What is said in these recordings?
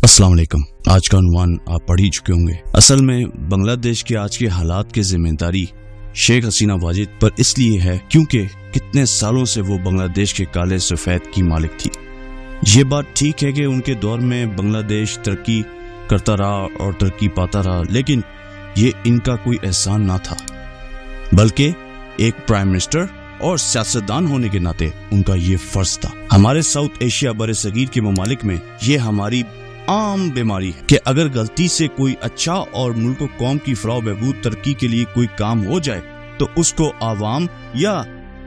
अस्सलाम वालेकुम। आज का उन्वान आप पढ़ ही चुके होंगे। असल में बांग्लादेश के आज के हालात की जिम्मेदारी शेख हसीना वाजिद पर इसलिए है क्योंकि कितने सालों से वो बांग्लादेश के काले सफेद की मालिक थी। ये बात ठीक है कि उनके दौर में बांग्लादेश तरक्की करता रहा और तरक्की पाता रहा, लेकिन ये इनका कोई एहसान ना था, बल्कि एक प्राइम मिनिस्टर और सियासतदान होने के नाते उनका ये फर्ज था। हमारे साउथ एशिया बरे सगीर के ममालिक में ये हमारी आम बीमारी है कि अगर गलती से कोई अच्छा और मुल्क व कौम की फलाह बहबूद तरक्की के लिए कोई काम हो जाए तो उसको आवाम या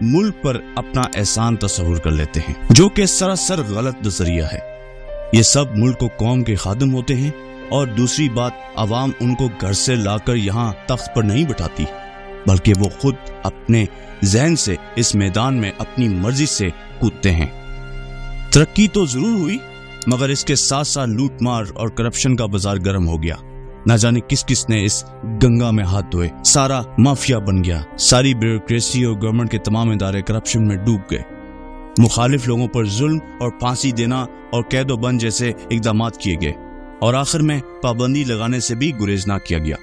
मुल्क पर अपना एहसान तस्वुर कर लेते हैं, जो कि सरासर गलत नजरिया है। ये सब मुल्क व कौम के खादिम होते हैं और दूसरी बात, आवाम उनको घर से लाकर यहाँ तख्त पर नहीं बिठाती, बल्कि वो खुद अपने जहन से इस मैदान में अपनी मर्जी से कूदते हैं। तरक्की तो जरूर हुई, मगर इसके साथ साथ लूट मार और करप्शन का बाजार गर्म हो गया। न जाने किस किस ने इस गंगा में हाथ धोए, सारा माफिया बन गया। सारी ब्यूरोक्रेसी और गवर्नमेंट के तमाम इदारे करप्शन में डूब गए। मुखालिफ लोगों पर जुल्म और फांसी देना और कैदो बंद जैसे इकदाम किए गए और आखिर में पाबंदी लगाने से भी गुरेज ना किया गया।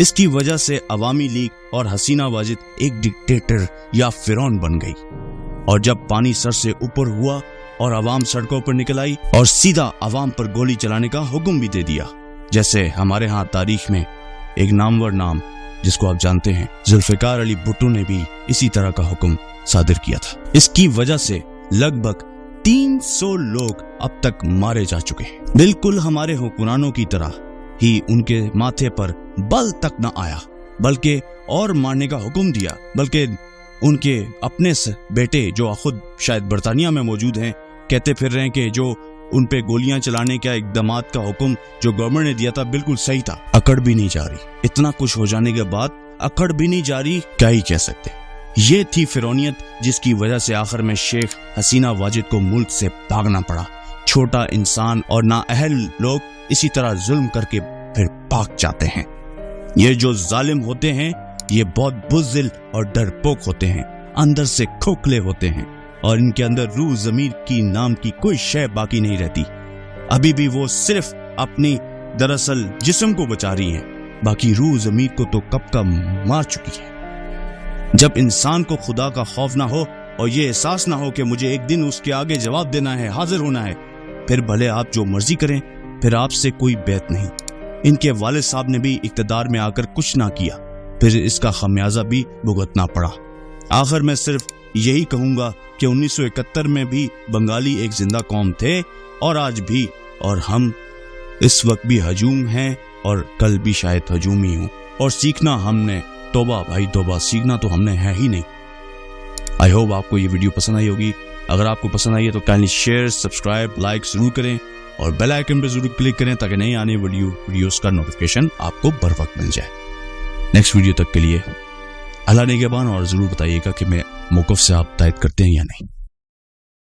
इसकी वजह से अवामी लीग और हसीना वाजिद एक डिक्टेटर या फिरौन बन गई। और जब पानी सर से ऊपर हुआ और अवाम सड़कों पर निकल आई और सीधा अवाम पर गोली चलाने का हुक्म भी दे दिया, जैसे हमारे यहाँ तारीख में एक नामवर नाम जिसको आप जानते हैं जुल्फिकार अली भुट्टो ने भी इसी तरह का हुक्म सादिर किया था। इसकी वजह से लगभग 300 लोग अब तक मारे जा चुके हैं। बिल्कुल हमारे हुक्मरानों की तरह ही उनके माथे पर बल तक न आया, बल्कि और मारने का हुक्म दिया। बल्कि उनके अपने बेटे जो खुद शायद बरतानिया में मौजूद हैं कहते फिर रहे हैं कि जो उन पे गोलियां चलाने का इकदामात का हुक्म जो गवर्नमेंट ने दिया था बिल्कुल सही था। अकड़ भी नहीं जा रही। इतना कुछ हो जाने के बाद अकड़ भी नहीं जा रही, क्या ही कह सकते। ये थी फिरौनियत जिसकी वजह से आखिर में शेख हसीना वाजिद को मुल्क से भागना पड़ा। छोटा इंसान और नाअहल लोग इसी तरह जुल्म करके फिर भाग जाते हैं। ये जो जालिम होते हैं ये बहुत बुज़दिल और डरपोक होते हैं, अंदर से खोखले होते हैं और इनके अंदर रूह ज़मीर की नाम की कोई शय बाकी नहीं रहती। अभी भी वो सिर्फ अपनी दरअसल जिस्म को बचा रही हैं, बाकी रूह ज़मीर को तो कब का मार चुकी है। जब इंसान को खुदा का खौफ ना हो और ये एहसास ना हो कि मुझे एक दिन उसके आगे जवाब देना है, हाजिर होना है, फिर भले आप जो मर्जी करें, फिर आपसे कोई बैत नहीं। इनके वालिद साहब ने भी इक़्तिदार में आकर कुछ ना किया, फिर इसका खमियाजा भी भुगतना पड़ा। आखिर में सिर्फ यही कहूँगा कि 1971 में भी बंगाली एक जिंदा कौम थे और आज भी, और हम इस वक्त भी हजूम हैं और कल भी शायद हजूम ही हूँ। और सीखना हमने, तौबा भाई तौबा, सीखना तो हमने है ही नहीं। आई होप आपको ये वीडियो पसंद आई होगी। अगर आपको पसंद आई है तो काइंडली शेयर, सब्सक्राइब, लाइक जरूर करें और बेल आइकन पर जरूर क्लिक करें ताकि नई आने वीडियोस का नोटिफिकेशन आपको बर वक्त मिल जाए। नेक्स्ट वीडियो तक के लिए अल्लाह निगहबान, और ज़रूर बताइएगा कि मैं मौक़िफ़ से आप तायद करते हैं या नहीं।